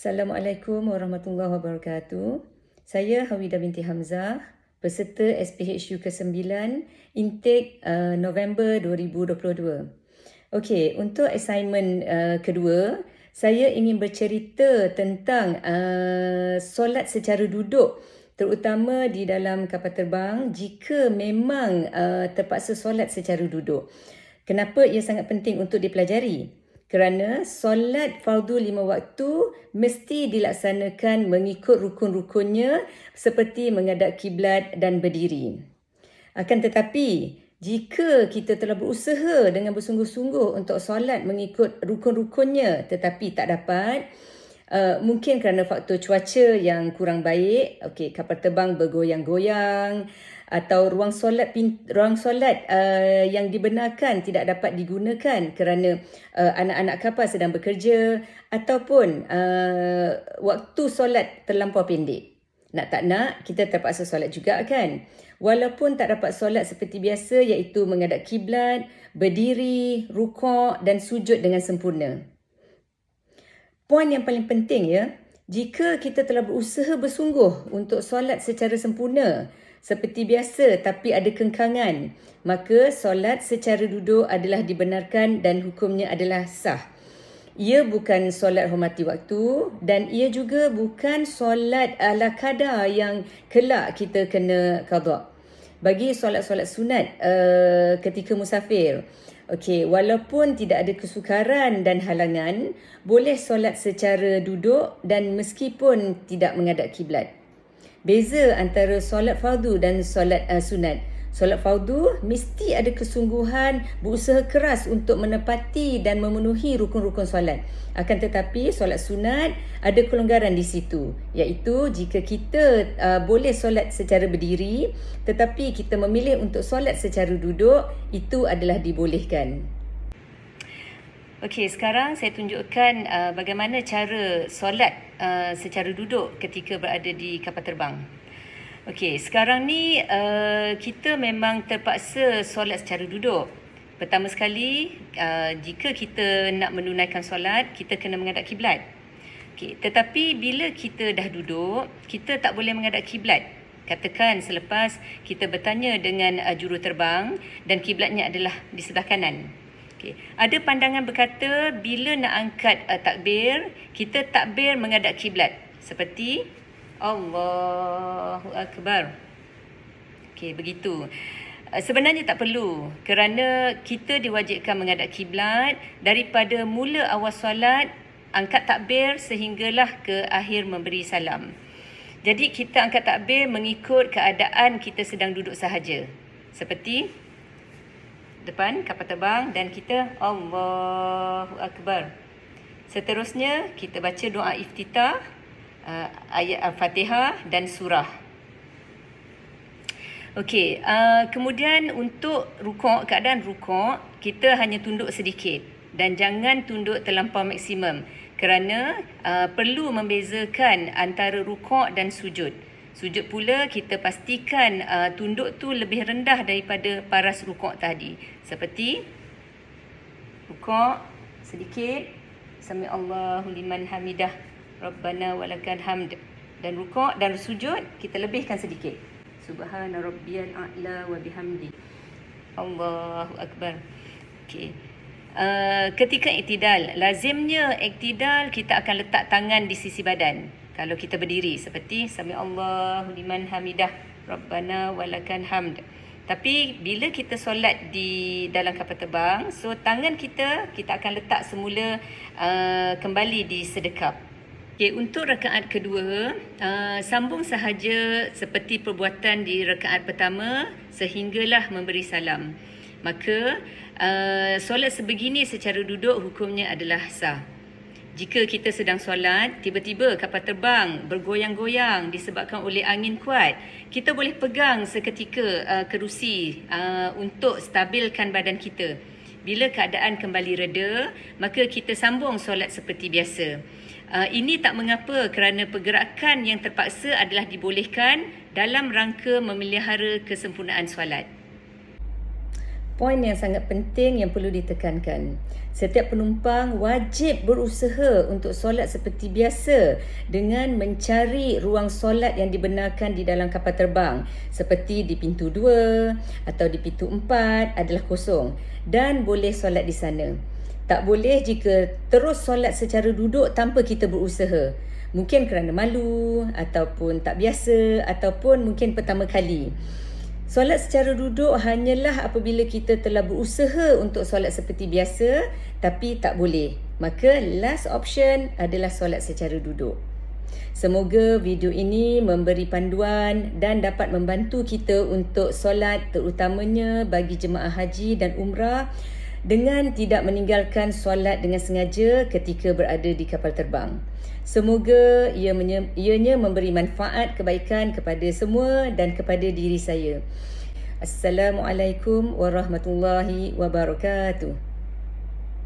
Assalamualaikum warahmatullahi wabarakatuh. Saya Hawida binti Hamzah, peserta SPHU ke-9, intake November 2022. Okey, untuk assignment kedua, saya ingin bercerita tentang solat secara duduk, terutama di dalam kapal terbang jika memang terpaksa solat secara duduk. Kenapa ia sangat penting untuk dipelajari? Kerana solat fardu 5 waktu mesti dilaksanakan mengikut rukun-rukunnya seperti menghadap kiblat dan berdiri. Akan tetapi, jika kita telah berusaha dengan bersungguh-sungguh untuk solat mengikut rukun-rukunnya tetapi tak dapat, mungkin kerana faktor cuaca yang kurang baik, kapal terbang bergoyang-goyang, atau ruang solat yang dibenarkan tidak dapat digunakan kerana anak-anak kapal sedang bekerja, ataupun waktu solat terlampau pendek. Nak tak nak, kita terpaksa solat juga kan. Walaupun tak dapat solat seperti biasa, iaitu menghadap kiblat, berdiri, rukuk dan sujud dengan sempurna. Poin yang paling penting jika kita telah berusaha bersungguh untuk solat secara sempurna seperti biasa tapi ada kengkangan, maka solat secara duduk adalah dibenarkan dan hukumnya adalah sah. Ia bukan solat hormati waktu dan ia juga bukan solat ala qada yang kelak kita kena qada. Bagi solat-solat sunat ketika musafir, walaupun tidak ada kesukaran dan halangan, boleh solat secara duduk dan meskipun tidak menghadap kiblat. Beza antara solat fardu dan solat sunat. Solat fardu mesti ada kesungguhan, berusaha keras untuk menepati dan memenuhi rukun-rukun solat. Akan tetapi solat sunat ada kelonggaran di situ, iaitu jika kita boleh solat secara berdiri tetapi kita memilih untuk solat secara duduk, itu adalah dibolehkan. Okey, sekarang saya tunjukkan bagaimana cara solat secara duduk ketika berada di kapal terbang. Okey, sekarang ni kita memang terpaksa solat secara duduk. Pertama sekali, jika kita nak menunaikan solat, kita kena menghadap kiblat. Okey, tetapi bila kita dah duduk, kita tak boleh menghadap kiblat. Katakan selepas kita bertanya dengan juruterbang dan kiblatnya adalah di sebelah kanan. Okay. Ada pandangan berkata bila nak angkat takbir, kita takbir menghadap kiblat seperti Allahu Akbar. Okey, begitu. Sebenarnya tak perlu kerana kita diwajibkan menghadap kiblat daripada mula awal solat, angkat takbir sehinggalah ke akhir memberi salam. Jadi kita angkat takbir mengikut keadaan kita sedang duduk sahaja. Seperti depan kapal terbang dan kita Allahu Akbar. Seterusnya kita baca doa iftitah, ayat Al-Fatihah dan surah. Okey, kemudian untuk rukuk, keadaan rukuk, kita hanya tunduk sedikit dan jangan tunduk terlampau maksimum kerana perlu membezakan antara rukuk dan sujud. Sujud pula kita pastikan tunduk tu lebih rendah daripada paras rukuk tadi. Seperti rukuk sedikit, Sami Allahu liman hamidah, Rabbana walakal hamd. Dan rukuk dan sujud kita lebihkan sedikit. Subhana rabbiyal a'la wa bihamdi. Allahu akbar. Okey. Ketika iktidal, lazimnya iktidal kita akan letak tangan di sisi badan. Kalau kita berdiri seperti Sami Allahu liman hamidah, Rabbana walakal hamd. Tapi bila kita solat di dalam kapal terbang, so tangan kita akan letak semula kembali di sedekap. Okay, untuk rakaat kedua, sambung sahaja seperti perbuatan di rakaat pertama sehinggalah memberi salam. Maka solat sebegini secara duduk hukumnya adalah sah. Jika kita sedang solat, tiba-tiba kapal terbang bergoyang-goyang disebabkan oleh angin kuat, kita boleh pegang seketika kerusi untuk stabilkan badan kita. Bila keadaan kembali reda, maka kita sambung solat seperti biasa. Ini tak mengapa kerana pergerakan yang terpaksa adalah dibolehkan dalam rangka memelihara kesempurnaan solat. poin yang sangat penting yang perlu ditekankan. Setiap penumpang wajib berusaha untuk solat seperti biasa dengan mencari ruang solat yang dibenarkan di dalam kapal terbang, seperti di pintu 2 atau di pintu 4 adalah kosong dan boleh solat di sana. Tak boleh jika terus solat secara duduk tanpa kita berusaha. Mungkin kerana malu ataupun tak biasa ataupun mungkin pertama kali. Solat secara duduk hanyalah apabila kita telah berusaha untuk solat seperti biasa tapi tak boleh. Maka last option adalah solat secara duduk. Semoga video ini memberi panduan dan dapat membantu kita untuk solat, terutamanya bagi jemaah haji dan umrah, dengan tidak meninggalkan solat dengan sengaja ketika berada di kapal terbang. Semoga ianya memberi manfaat kebaikan kepada semua dan kepada diri saya. Assalamualaikum warahmatullahi wabarakatuh.